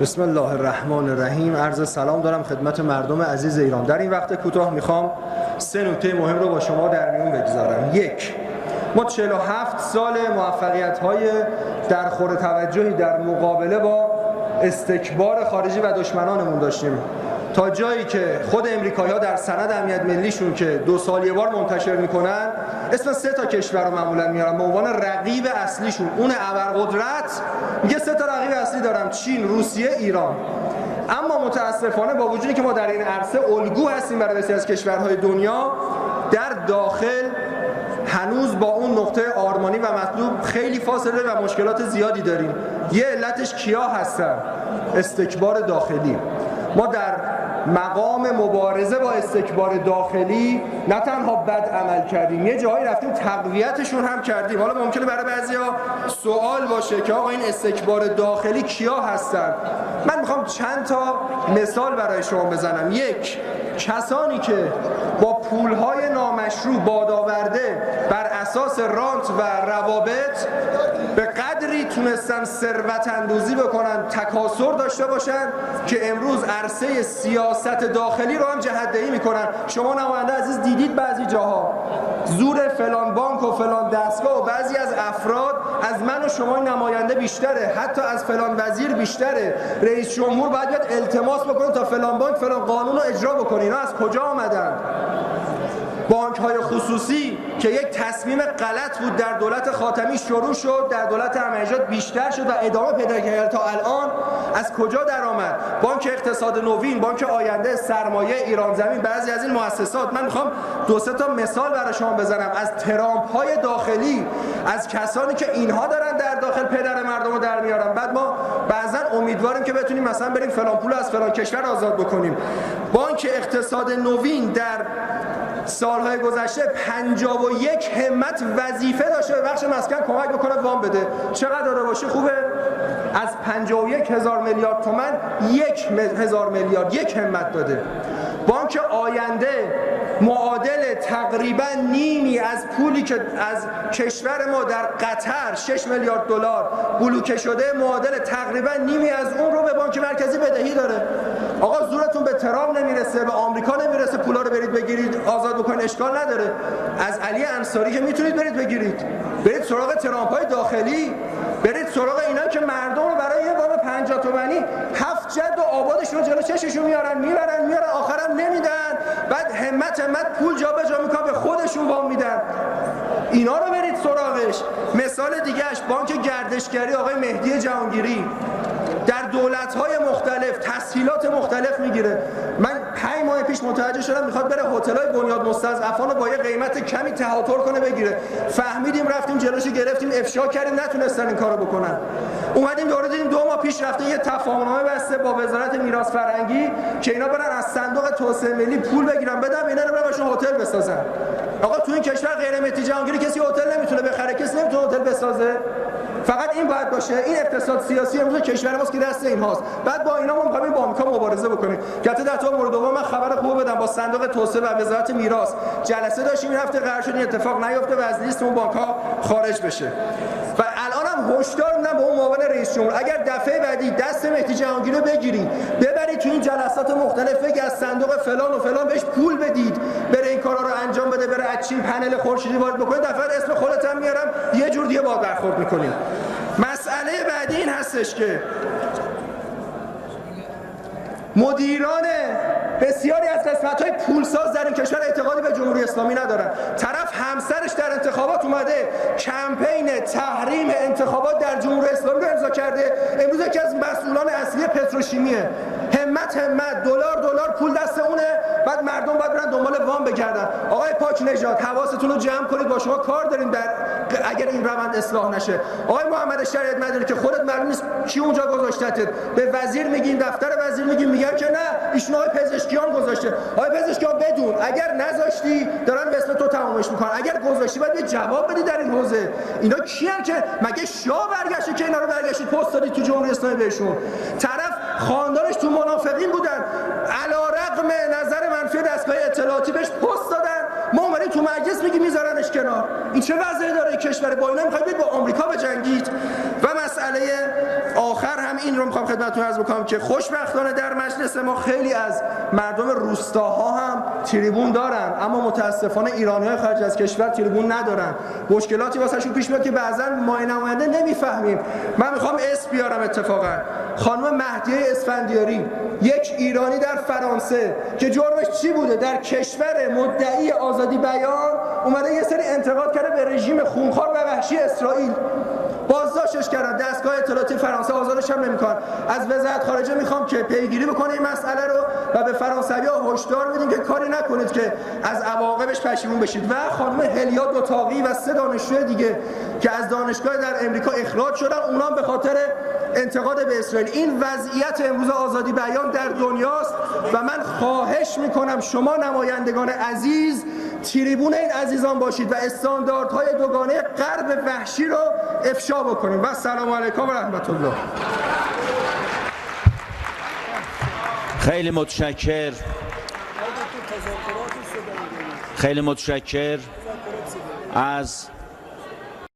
بسم الله الرحمن الرحیم. عرض سلام دارم خدمت مردم عزیز ایران. در این وقت کوتاه میخوام 3 نکته مهم رو با شما در میون بگذارم. 1. ما 47 سال موفقیت‌های در خور توجهی در مقابله با استکبار خارجی و دشمنانمون داشتیم، تا جایی که خود امریکایی‌ها در سند امنیت ملیشون که 2 سال یه بار منتشر میکنن اسم 3 تا کشور رو معمولا میارن به عنوان رقیب اصلیشون. اون ابرقدرت میگه 3 تا رقیب اصلی دارم: چین، روسیه، ایران. اما متاسفانه با وجودی که ما در این عرصه الگو هستیم برای بسیاری از کشورهای دنیا، در داخل هنوز با اون نقطه آرمانی و مطلوب خیلی فاصله و مشکلات زیادی داریم. یه علتش کیا هستن؟ استکبار داخلی. ما در مقام مبارزه با استکبار داخلی نه تنها بد عمل کردیم، یه جایی رفتیم تقویتشون هم کردیم. حالا ممکنه برای بعضیا سوال باشه که آقا این استکبار داخلی کیا هستن؟ من میخوام چند تا مثال برای شما بزنم. 1. کسانی که با پولهای نامشروع بادآورده بر اساس رانت و روابط به قدری تونستن ثروت اندوزی بکنن، تکاثر داشته باشن که امروز عرصه سیاست داخلی رو هم جهت‌دهی میکنن. شما نماینده عزیز دیدید بعضی جاها زور فلان بانک و فلان دستگاه و بعضی از افراد از من و شما نماینده بیشتره، حتی از فلان وزیر بیشتره. رئیس جمهور باید بیاد التماس بکنه تا فلان بانک فلان قانون رو اجرا بکنه. اینا از کجا آمدن؟ بانک‌های خصوصی که یک تصمیم غلط بود در دولت خاتمی شروع شد، در دولت احمدی‌نژاد بیشتر شد و ادامه پیدا کرد تا الان، از کجا درآمد؟ بانک اقتصاد نوین، بانک آینده، سرمایه، ایران زمین، بعضی از این مؤسسات. من میخوام 2-3 تا مثال برای شما بزنم از ترامپ‌های داخلی، از کسانی که اینها دارن در داخل پدر مردم رو در میارن. بعد ما بعضا امیدواریم که بتونیم مثلا بریم فلان پول از فلان کشور آزاد بکنیم. بانک اقتصاد نوین در سالهای گذشته 51 همت وظیفه داشته به بخش مسکن کمک بکنه وام بده. چقدر داده باشه خوبه؟ از 51,000 میلیارد تومان 1,000 میلیارد یک همت داده. بانک آینده معادل تقریبا نیمی از پولی که از کشور ما در قطر 6 میلیارد دلار بلوکه شده، معادل تقریبا نیمی از اون رو به بانک مرکزی بدهی داره. آقا زورتون به ترامپ نمیرسه، به آمریکا نمیرسه پولا رو برید بگیرید آزاد بکنید، اشکال نداره. از علی انصاری که میتونید برید بگیرید، برید سراغ ترامپ‌های داخلی، برید سراغ اینا که مردم رو برای یه وام 50 تومانی 7 جد و آبادشون جلو چششون میبرن آخرام نمیدن، بعد همت پول جابجا میکنن به خودشون وام میدن. اینا رو برید سراغش. مثال دیگهش بانک گردشگری آقای مهدی جهانگیری در دولت‌های مختلف تسهیلات مختلف میگیره. من 5 ماه پیش متوجه شدم میخواد بره هتل‌های بنیاد مستضعفان رو با یه قیمت کمی تهاتر کنه بگیره. فهمیدیم رفتیم جلوشو گرفتیم، افشا کردیم، نتونستن این کارو بکنن. اومدیم دوره دیدیم 2 ماه پیش رفته یه تفاهمنامه بسته با وزارت میراث فرهنگی که اینا برن از صندوق توسعه ملی پول بگیرن بدن اینا رو براشون هتل بسازن. آقا تو این کشور غیر مهدی جهانگیری کسی هتل نمیتونه بخره، کسی نمیتونه هتل بسازه. فقط این باید باشه. این اقتصاد سیاسی امروز کشور ماست که دست اینهاست. بعد با اینا ما می‌خوایم با آمریکا مبارزه بکنیم. که حتی در مورد دوم من خبر خوب بدم، با صندوق توسعه و وزارت میراث جلسه داشتیم این هفته، قرار شد این اتفاق نیفته و از لیست اون بانک‌ها خارج بشه. و الان هم هشدار میدم به اون معاون رئیس جمهور، اگر دفعه بعدی دست مهدی جهانگیری رو بگیرید ببرید تو این جلسات مختلف، بگید از صندوق فلان و فلان بهش پول بدید بره این کارا رو انجام بده، بره از چین پنل خورشیدی وارد بکنه، دفعه اسم خودت هم میارم یه جور دیگه با برخورد می‌کنیم. مسئله بعدی این هستش که مدیران بسیاری از قسمت‌های پولساز در این کشور اعتقادی به جمهوری اسلامی ندارن. طرف همسرش در انتخابات اومده کمپین تحریم انتخابات در جمهوری اسلامی رو امضا کرده، امروز یکی از مسئولان اصلی پتروشیمیه. همت دلار پول دست اونه، بعد مردم باید برن دنبال وام بگردن. آقای پاک نژاد حواستون رو جمع کنید، با شما کار داریم در اگر این روند اصلاح نشه. آقای محمد شریعت مدنی که خودت معلوم نیست کی اونجا گذاشتت، به وزیر میگین، دفتر وزیر میگن که نه ایشون آقای پزشکیان گذاشته. آقای پزشکیان بدون اگر نذاشتی دارن به اسم تو تمامش میکنن، اگر گذاشتی باید یه جواب بدی در این حوزه. اینا کیان که مگه شاه برگشته که اینا رو برگشتید پست دادید تو جمهوری اسلامی بهشون؟ طرف خاندانش تو منافقین بودن، علیرغم نظر منفی دستگاه اطلاعاتی بهش پست دادن، ما اومدیم تو مجلس میگیم میذارنش کنار. این چه وضعی داره کشور؟ با اینا میخواید با آمریکا بجنگید؟ و مسئله آخر هم این رو میخوام خدمتتون عرض بکنم که خوشبختانه در مجلس ما خیلی از مردم روستاها هم تریبون دارن، اما متاسفانه ایرانی‌های خارج از کشور تریبون ندارن. مشکلاتی واسهشون پیش میاد که بعضا ما نماینده نمیفهمیم. من میخوام اسم بیارم اتفاقا خانم مهدیه اسفندیاری، یک ایرانی در فرانسه که جرمش چی بوده؟ در کشور مدعی آزادی بیان اومده یه سری انتقاد کرده به رژیم خونخوار و وحشی اسرائیل، بازداشتش کردن، دستگاه اطلاعاتی فرانسه آزادش هم نمی‌کنن. از وزارت خارجه میخوام که پیگیری بکنه این مسئله رو و به فرانسوی‌ها هشدار بدین که کاری نکنید که از عواقبش پشیمون بشید. و خانم هلیا دوتاقی و 3 دانشجوی دیگه که از دانشگاه در امریکا اخراج شدن، اونام به خاطر انتقاد به اسرائیل. این وضعیت امروز آزادی بیان در دنیاست و من خواهش میکنم شما نمایندگان عزیز تریبون این عزیزان باشید و استانداردهای دوگانه غرب وحشی رو افشا بکنید. و السلام علیکم و رحمت الله. خیلی متشکر از